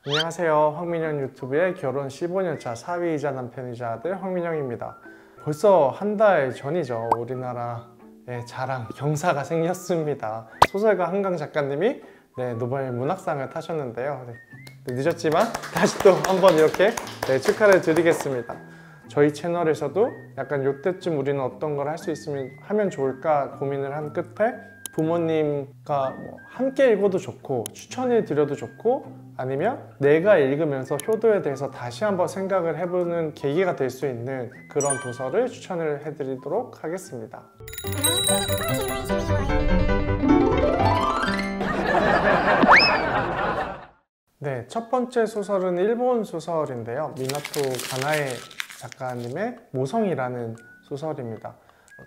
안녕하세요. 황민영 유튜브의 결혼 15년차 사위이자 남편이자 아들 황민영입니다. 벌써 한 달 전이죠. 우리나라의 자랑 경사가 생겼습니다. 소설가 한강 작가님이 노벨 문학상을 타셨는데요. 늦었지만 다시 또 한번 이렇게 축하를 드리겠습니다. 저희 채널에서도 약간 요때쯤 우리는 어떤 걸 할 수 있으면 하면 좋을까 고민을 한 끝에 부모님과 함께 읽어도 좋고 추천해 드려도 좋고 아니면 내가 읽으면서 효도에 대해서 다시 한번 생각을 해보는 계기가 될 수 있는 그런 도서를 추천을 해드리도록 하겠습니다. 네, 첫 번째 소설은 일본 소설인데요. 미나토 가나에 작가님의 모성이라는 소설입니다.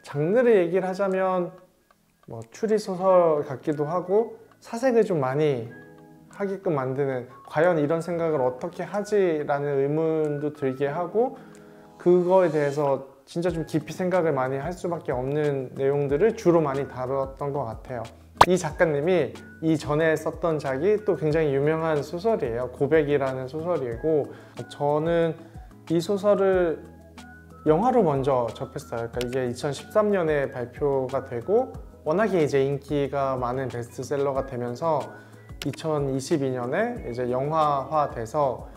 장르를 얘기를 하자면 추리소설 같기도 하고 사색을 좀 많이 하게끔 만드는, 과연 이런 생각을 어떻게 하지? 라는 의문도 들게 하고 그거에 대해서 진짜 좀 깊이 생각을 많이 할 수밖에 없는 내용들을 주로 많이 다뤘던 것 같아요. 이 작가님이 이전에 썼던 작이 또 굉장히 유명한 소설이에요. 고백이라는 소설이고, 저는 이 소설을 영화로 먼저 접했어요. 그러니까 이게 2013년에 발표가 되고 워낙에 이제 인기가 많은 베스트셀러가 되면서 2022년에 이제 영화화돼서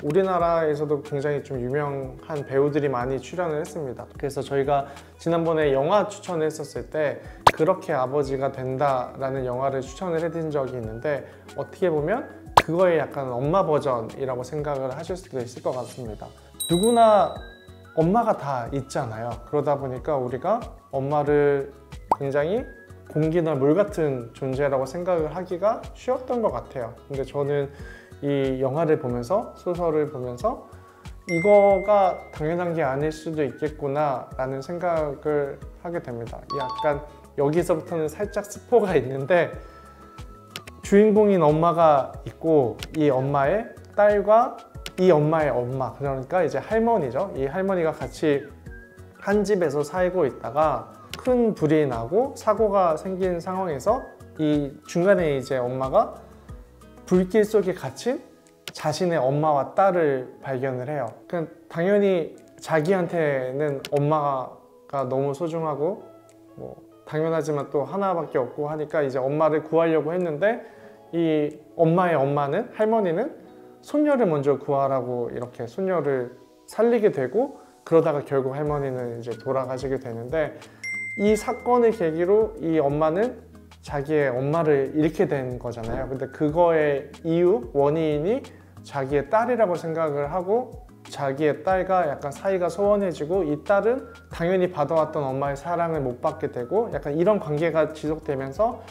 우리나라에서도 굉장히 좀 유명한 배우들이 많이 출연을 했습니다. 그래서 저희가 지난번에 영화 추천을 했었을 때 그렇게 아버지가 된다라는 영화를 추천을 해드린 적이 있는데, 어떻게 보면 그거의 약간 엄마 버전이라고 생각을 하실 수도 있을 것 같습니다. 누구나 엄마가 다 있잖아요. 그러다 보니까 우리가 엄마를 굉장히 공기나 물 같은 존재라고 생각을 하기가 쉬웠던 것 같아요. 근데 저는 이 영화를 보면서, 소설을 보면서 이거가 당연한 게 아닐 수도 있겠구나 라는 생각을 하게 됩니다. 약간 여기서부터는 살짝 스포가 있는데, 주인공인 엄마가 있고 이 엄마의 딸과 이 엄마의 엄마, 그러니까 이제 할머니죠. 이 할머니가 같이 한 집에서 살고 있다가 큰 불이 나고 사고가 생긴 상황에서 이 중간에 이제 엄마가 불길 속에 갇힌 자신의 엄마와 딸을 발견을 해요. 당연히 자기한테는 엄마가 너무 소중하고 당연하지만 또 하나밖에 없고 하니까 이제 엄마를 구하려고 했는데, 이 엄마의 엄마는, 할머니는 손녀를 먼저 구하라고 이렇게 손녀를 살리게 되고, 그러다가 결국 할머니는 이제 돌아가시게 되는데, 이 사건을 계기로 이 엄마는 자기의 엄마를 잃게 된 거잖아요. 근데 그거의 이유, 원인이 자기의 딸이라고 생각을 하고 자기의 딸과 약간 사이가 소원해지고, 이 딸은 당연히 받아왔던 엄마의 사랑을 못 받게 되고, 약간 이런 관계가 지속되면서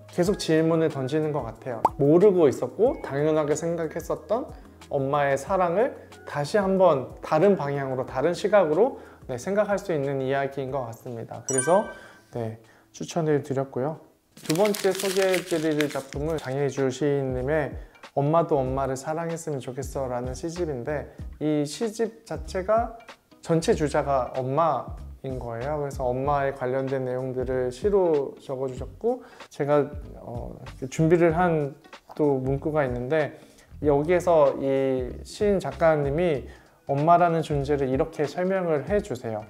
계속 질문을 던지는 것 같아요. 모르고 있었고 당연하게 생각했었던 엄마의 사랑을 다시 한번 다른 방향으로, 다른 시각으로 생각할 수 있는 이야기인 것 같습니다. 그래서 추천을 드렸고요. 두 번째 소개해드릴 작품은 장혜주 시인님의 엄마도 엄마를 사랑했으면 좋겠어 라는 시집인데, 이 시집 자체가 전체 주자가 엄마인 거예요. 그래서 엄마에 관련된 내용들을 시로 적어주셨고, 제가 준비를 한 또 문구가 있는데, 여기에서 이 시인 작가님이 엄마라는 존재를 이렇게 설명을 해주세요.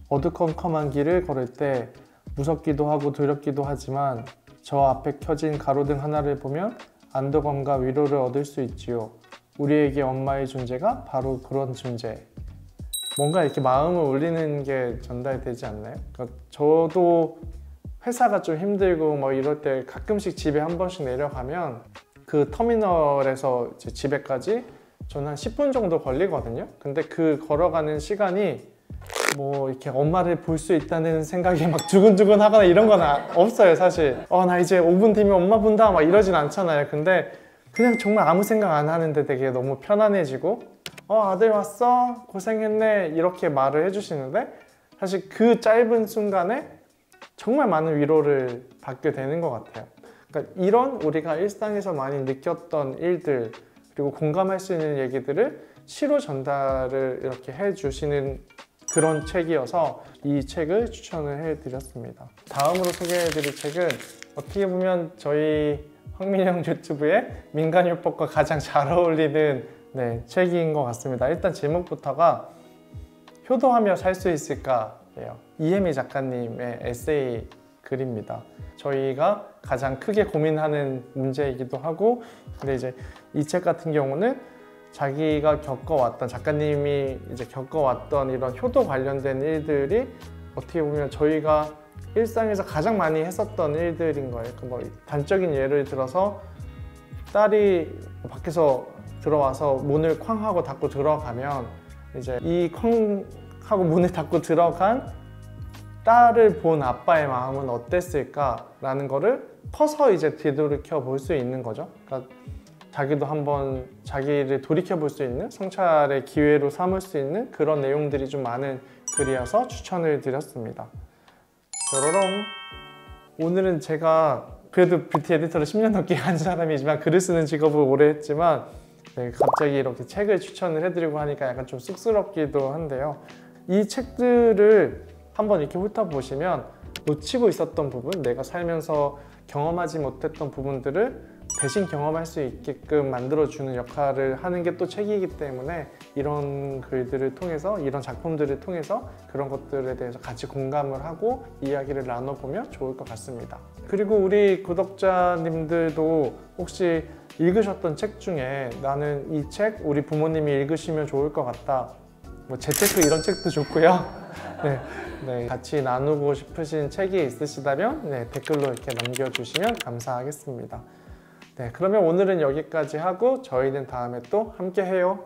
어두컴컴한 길을 걸을 때 무섭기도 하고 두렵기도 하지만 저 앞에 켜진 가로등 하나를 보면 안도감과 위로를 얻을 수 있지요. 우리에게 엄마의 존재가 바로 그런 존재. 뭔가 이렇게 마음을 울리는 게 전달되지 않나요? 그러니까 저도 회사가 좀 힘들고 이럴 때 가끔씩 집에 한 번씩 내려가면 그 터미널에서 제 집에까지 저는 한 10분 정도 걸리거든요. 근데 그 걸어가는 시간이 이렇게 엄마를 볼 수 있다는 생각이 막 두근두근 하거나 이런 건 없어요, 사실. 나 이제 5분 뒤면 엄마 본다 막 이러진 않잖아요. 근데 그냥 정말 아무 생각 안 하는데 되게 너무 편안해지고, 아들 왔어? 고생했네? 이렇게 말을 해주시는데, 사실 그 짧은 순간에 정말 많은 위로를 받게 되는 것 같아요. 그러니까 이런 우리가 일상에서 많이 느꼈던 일들, 그리고 공감할 수 있는 얘기들을 시로 전달을 이렇게 해주시는 그런 책이어서 이 책을 추천을 해드렸습니다. 다음으로 소개해드릴 책은 어떻게 보면 저희 황민영 유튜브의 민간요법과 가장 잘 어울리는 책인 것 같습니다. 일단 제목부터가 효도하며 살 수 있을까예요. 이혜미 작가님의 에세이 글입니다. 저희가 가장 크게 고민하는 문제이기도 하고, 근데 이제 이 책 같은 경우는 자기가 겪어왔던, 작가님이 이제 겪어왔던 이런 효도 관련된 일들이 어떻게 보면 저희가 일상에서 가장 많이 했었던 일들인 거예요. 뭐 단적인 예를 들어서 딸이 밖에서 들어와서 문을 쾅 하고 닫고 들어가면 이제 이 쾅 하고 문을 닫고 들어간 딸을 본 아빠의 마음은 어땠을까라는 거를 커서 이제 되돌이켜 볼 수 있는 거죠. 그러니까 자기도 한번 자기를 돌이켜 볼 수 있는, 성찰의 기회로 삼을 수 있는 그런 내용들이 좀 많은 글이어서 추천을 드렸습니다. 뾰로롱! 오늘은 제가 그래도 뷰티 에디터를 10년 넘게 한 사람이지만, 글을 쓰는 직업을 오래 했지만 갑자기 이렇게 책을 추천을 해드리고 하니까 약간 좀 쑥스럽기도 한데요. 이 책들을 한번 이렇게 훑어보시면 놓치고 있었던 부분, 내가 살면서 경험하지 못했던 부분들을 대신 경험할 수 있게끔 만들어주는 역할을 하는 게 또 책이기 때문에, 이런 글들을 통해서, 이런 작품들을 통해서 그런 것들에 대해서 같이 공감을 하고 이야기를 나눠보면 좋을 것 같습니다. 그리고 우리 구독자님들도 혹시 읽으셨던 책 중에 나는 이 책 우리 부모님이 읽으시면 좋을 것 같다, 뭐 재테크 이런 책도 좋고요. 같이 나누고 싶으신 책이 있으시다면 댓글로 이렇게 남겨주시면 감사하겠습니다. 그러면 오늘은 여기까지 하고 저희는 다음에 또 함께 해요.